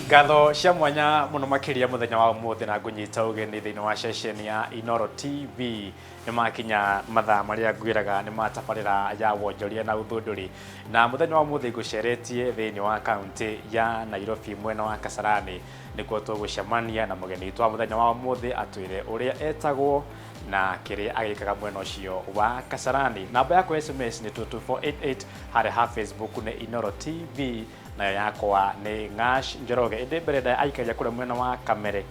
Ngatho cia mwanya muno makiria muthenya wa umuthi na ngunyita ugeni thiini wa session ya Inooro TV ni makinya mathaa maria ngwiraga ni matabarĩra ya wonjoria na ũthundũrĩ na muthenya wa umuthi nguceretie thiini wa county ya Nairobi mwena wa Kasarani nikuo tugucemania na mugeni witũ wa muthenya wa umuthi atwire uria etagwo na kiri agikaga mwena ucio wa Kasarani. Namba yako SMS ni 22488 hari ha Facebook ni Inooro TV na yakwa ni Ngash Njoroge indi mbere da aikaria kura mwena wa Kamere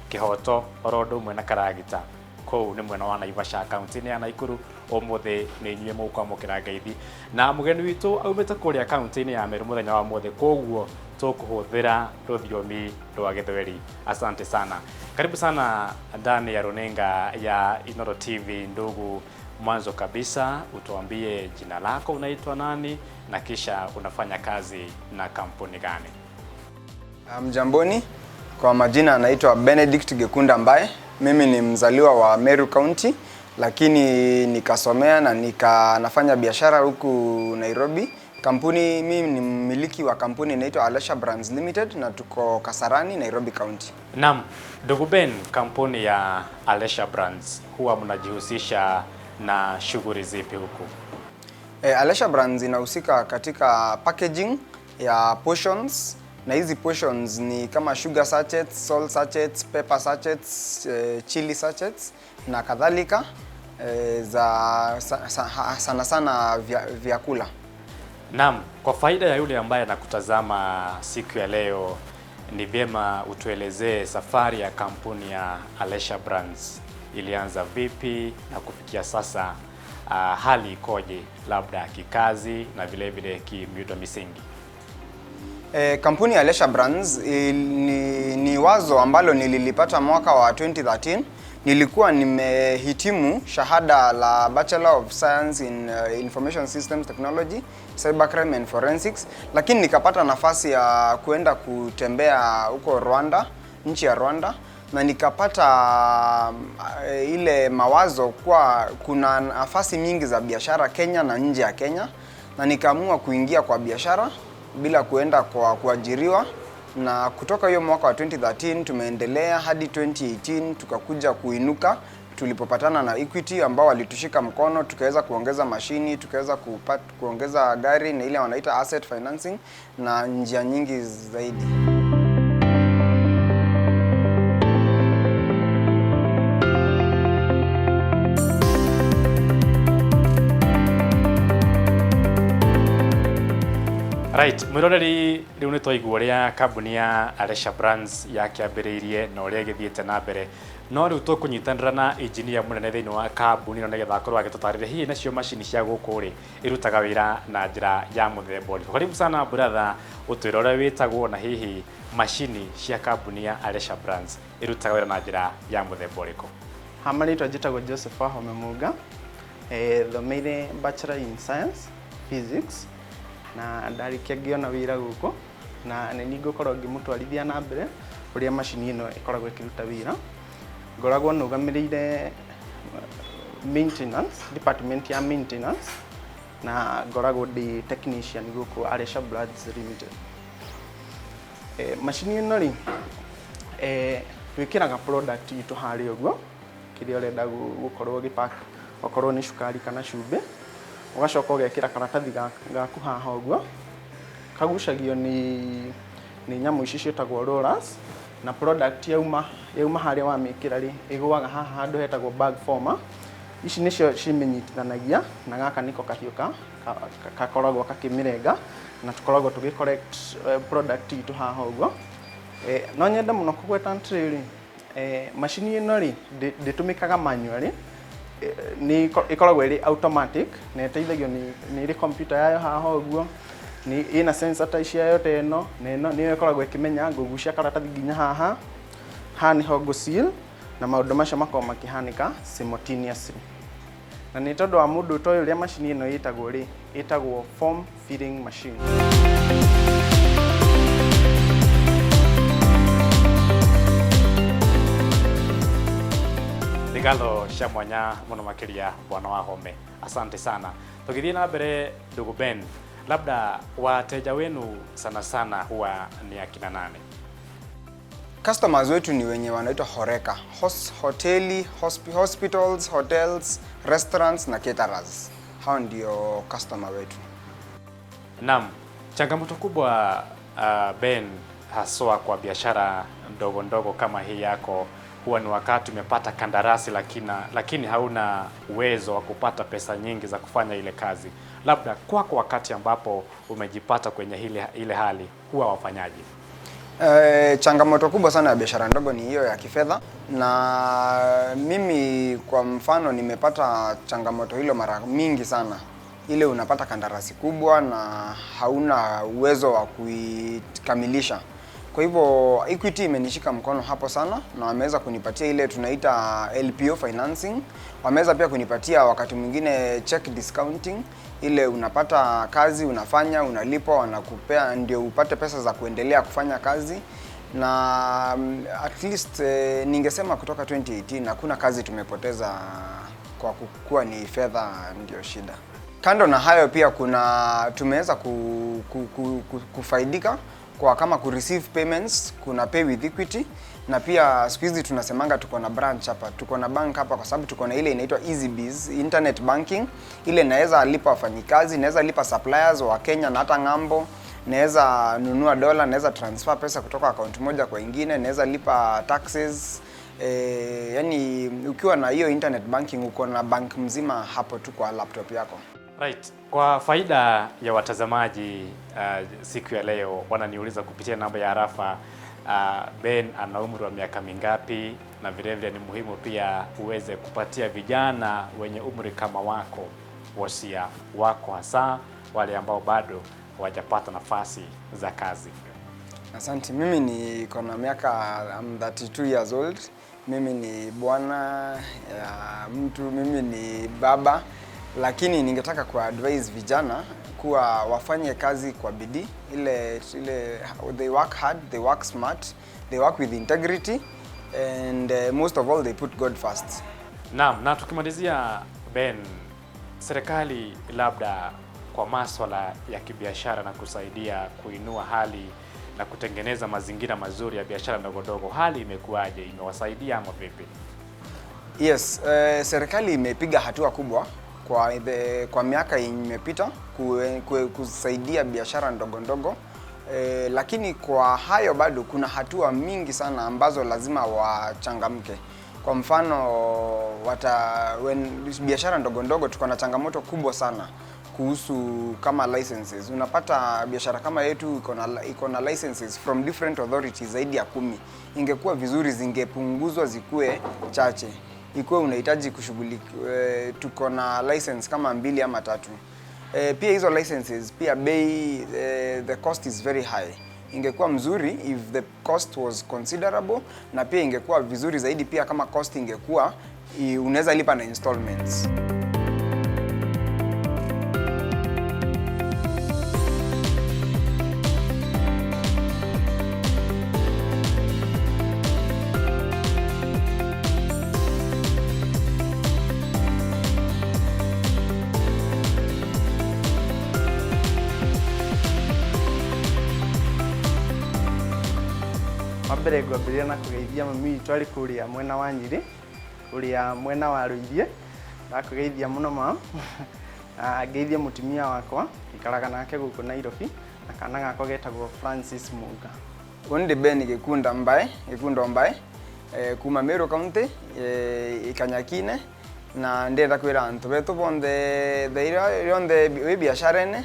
Kihoto Orondo mwena Karagita kou ni mwena wa Naivasha county ni ya Naikuru umuthi ni nyue muko amukira ngeithi na mugeni witu aumite kuria county ni ya Meru muthenya wa muthi koguo tukuhuthira ruthiomi rwa Githweri. Asante sana, karibu sana ndani ya runinga ya Inooro TV. Ndugu, mwanzo kabisa utuambie jina lako, unaitwa nani na kisha unafanya kazi na kampuni gani? Mjamboni, kwa majina anaitwa Benedict Gekunda Mbae. Mimi ni mzaliwa wa Meru County lakini nikasomea na nafanya biashara huku Nairobi. Kampuni, mimi ni mmiliki wa kampuni inaitwa Alesha Brands Limited na tuko Kasarani, Nairobi County. Naam, ndugu Ben, kampuni ya Alesha Brands huwa mnajihusisha na shughuli zipi huku? Alesha Brands inahusika katika packaging ya portions, na hizi portions ni kama sugar sachets, salt sachets, pepper sachets, chili sachets na kadhalika, sana sana vyakula. Naam, kwa faida ya yule ambaye anakutazama siku ya leo, ni vyema utuelezee safari ya kampuni ya Alesha Brands ilianza vipi na kufikia sasa, hali ikoje, labda kikazi na vile vile kimiundo misingi? Kampuni ya Alesha Brands ni wazo ambalo nililipata mwaka wa 2013. Nilikuwa nimehitimu shahada la Bachelor of Science in Information Systems Technology, Cybercrime and Forensics, lakini nikapata nafasi ya kuenda kutembea huko Rwanda, nchi ya Rwanda, na nikapata ile mawazo kwa kuna nafasi nyingi za biashara Kenya na nje ya Kenya, na nikaamua kuingia kwa biashara bila kuenda kwa kuajiriwa. Na kutoka hiyo mwaka wa 2013 tumeendelea hadi 2018 tukakuja kuinuka tulipopatana na Equity ambao walitushika mkono, tukaweza kuongeza mashini, tukaweza kuongeza gari na ile wanaita asset financing na njia nyingi zaidi. Right, mwiroreri riu ni twaigua ria kampuni ya Alesha Brands yakiambiriirie na uria githiete na mbere, no riu tukunyitanira na engineer munene thiini wa kampuni no nigetha akorwo agitutarire hihi nacio mashini cia guku ri irutaga wira na njira ya muthemba uriku. Karibu sana brother, utwire uria witagwo na hihi mashini cia kampuni ya Alesha Brands irutaga wira na njira ya muthemba uriku? Hamarĩtwa njĩtagwo Joseph Wahome Muga, thomeire Bachelor in Science Physics na ndarikia ngiona wira guku na nĩ ngũkorwo ngĩmũtwarithia na mbere ũrĩa mashini ĩno ĩkoragwo ĩkĩruta wira. Ngoragwo nũgamĩrĩire maintenance, department ya maintenance, na ngoragwo ndĩ technician guku Alesha Brands Limited. Mashini ĩno rĩ twĩkĩraga product itũ harĩa ũguo kĩrĩa ũrenda gũkorwo ũgĩpack, okorwo nĩ cukari kana cumbĩ, ugacoka ugekira karatathi gaku haha uguo kagucagio ni nyamu ici cietagwo rollers, na product yauma haria wa mikira ri igwaga haha handu hetagwo bag former. Ici nicio cimenyitithanagia na gaka niko kahiũ kakoragwo kakimirenga na tukoragwo tugi correct product itu haha uguo. No nyenda muno kugweta ntiri mashini ino ri nditumikaga manually, ni ikoragwo iri automatic na iteithagio ni iri computer yayo haha uguo, ni ina sensor ta icia yote eno na eno ni ikoragwo ikimenya ngugucia karatathi nginya haha hani ho seal na maundu macio makoma makihanika simultaneously. Na ni tondu wa mundu toyo ria mashini ino itagwo form filling machine. Ngatho cia mwanya muno makiria bwana Wahome, asante sana. Tukithie na mbere ndugu Ben, labda wateja wenu sana sana huwa ni akina nani? Customers wetu ni wenye wanaitwa horeka, hoteli, hospitals, hotels, restaurants na caterers. Hao ndio customer wetu. Naam, changamoto kubwa Ben, haswa kwa biashara ndogo ndogo kama hii yako, huwa ni wakati umepata kandarasi lakini hauna uwezo wa kupata pesa nyingi za kufanya ile kazi. Labda kwako wakati ambapo umejipata kwenye ile hali, huwa wafanyaje? Changamoto kubwa sana ya biashara ndogo ni hiyo ya kifedha, na mimi kwa mfano nimepata changamoto hilo mara mingi sana. Ile unapata kandarasi kubwa na hauna uwezo wa kuikamilisha. Kwa hivyo Equity imenishika mkono hapo sana, na wameweza kunipatia ile tunaita LPO financing. Wameweza pia kunipatia wakati mwingine check discounting, ile unapata kazi unafanya, unalipwa, wanakupea ndio upate pesa za kuendelea kufanya kazi. Na at least ningesema kutoka 2018 hakuna kazi tumepoteza kwa kuwa ni fedha ndio shida. Kando na hayo pia tumeweza kufaidika kwa kama receive payments, kuna pay with Equity, na pia siku hizi tunasemanga tuko na branch hapa, tuko na bank hapa kwa sababu tuko na ile inaitwa EasyBiz internet banking. Ile naweza lipa wafanyikazi, naweza lipa suppliers wa Kenya na hata ng'ambo, naweza nunua dola, naweza transfer pesa kutoka account moja kwa ingine, naweza lipa taxes. Yani ukiwa na hiyo internet banking uko na bank mzima hapo tu kwa laptop yako. Right. Kwa faida ya watazamaji siku ya leo wananiuliza kupitia namba ya arafa, Ben ana umri wa miaka mingapi, na vile vile ni muhimu pia uweze kupatia vijana wenye umri kama wako wasia wako, hasa wale ambao bado hawajapata nafasi za kazi. Asante. Mimi niko na miaka 32 years old. Mimi ni bwana ya mtu, mimi ni baba. Lakini ningetaka kuadvise vijana kuwa wafanye kazi kwa bidii. Ile they work hard, they work smart, they work with integrity, and most of all they put God first. Naam, na tukimalizia Ben, serikali labda kwa masuala ya kibiashara na kusaidia kuinua hali na kutengeneza mazingira mazuri ya biashara ndogo ndogo, hali imekuwaje? Imewasaidia ama vipi? Yes, serikali imepiga hatua kubwa kwa miaka imepita kusaidia biashara ndogo ndogo, lakini kwa hayo bado kuna hatua mingi sana ambazo lazima wachangamke. Kwa mfano biashara ndogo ndogo tuko na changamoto kubwa sana kuhusu kama licenses. Unapata biashara kama yetu iko na licenses from different authorities zaidi ya 10. Ingekuwa vizuri zingepunguzwa zikuwe chache. Ikuwe unahitaji kushughulika, tuko na license kama 2 ama 3. Pia hizo licenses pia bei, the cost is very high. Ingekuwa mzuri if the cost was considerable, na pia ingekuwa vizuri zaidi pia kama cost ingekuwa unaweza lipa na installments. Wambere ngwambĩrĩria na kũgeithia mami witũ arĩ kũrĩa mwena wa Nyĩrĩ, kũrĩa mwena wa Rũirie. Ndakũgeithia mũno ma. Ngeithia mũtumia wakwa ikaraga nake gũkũ Nairobi, na kana gakwa getagwo Francis Munga. Onde Ben Gikundo Mbae, kuma Meru County, Ikanyakine, na ndenda kwĩra antu betu bonde we biashara-inĩ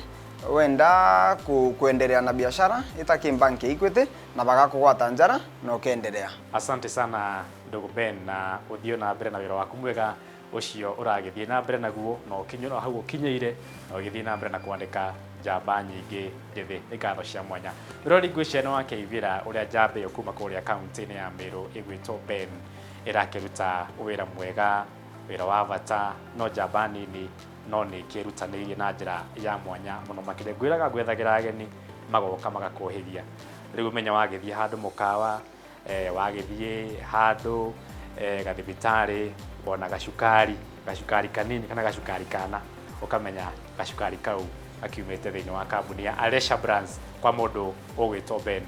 wenda kuendelea na biashara itaki banki Equity na bagakugwata njara na ukendelea. Asante sana ndugu Ben, na uthio na mbere na wĩra waku mwega ucio uragithie na mbere naguo, na ukinyura hau ukinyeire na ugithie na mbere na kwandika njamba nyingĩ njĩthĩ igatho cia mwanya. Rori ngwĩciana wa Kĩivĩra ũrĩa njamba yo kuma kũrĩa kaunti-inĩ ya Meru ĩgwĩtwo Ben ĩrakĩruta wĩra mwega, wĩra wa bata, no njamba nini no nĩ kĩrutanĩirie na njĩra ya mwanya mũno makĩria. Ngwĩraga gwethagira ageni magoka magakuhĩria. Rĩu menya wagĩthiĩ handũ mũkawa, wagĩthiĩ handũ gathibitarĩ, wona gacukari kanini kana gacukari kana, ukamenya gacukari kau akiumĩte thĩinĩ wa kambuni ya Alesha Brands kwa mũndũ ũgwĩtwo Ben.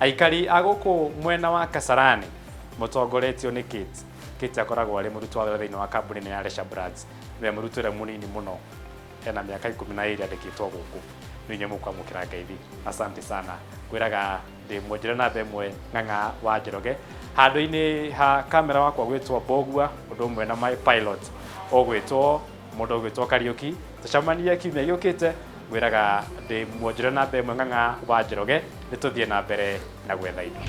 aikari agũkũ mwena wa Kasarani mũtongoretio nĩ Kate akoragwo arĩ mũrutwo wa thĩinĩ wa kambuni ya Lesha Brands we mũrutwo ũrĩa mũnini mũno ena mĩaka 12 andĩkĩtwo gũkũ nĩ inyuĩ mũkwamũkĩra ngeithi asante sana kwĩraga ndĩ mwonjore namba ĩmwe Ng'ang'a wa Njoroge handũ-inĩ ha kamera wakwa gwĩtwo Mbogua ũndũ ũmwe na my pilot ũgwĩtwo mũndũ ũgwĩtwo Kariũki tũcemanie kiumia gĩũkĩte kwĩraga ndĩ mwonjore namba ĩmwe Ng'ang'a wa Njoroge nĩ tũthiĩ na mbere na gwetha indo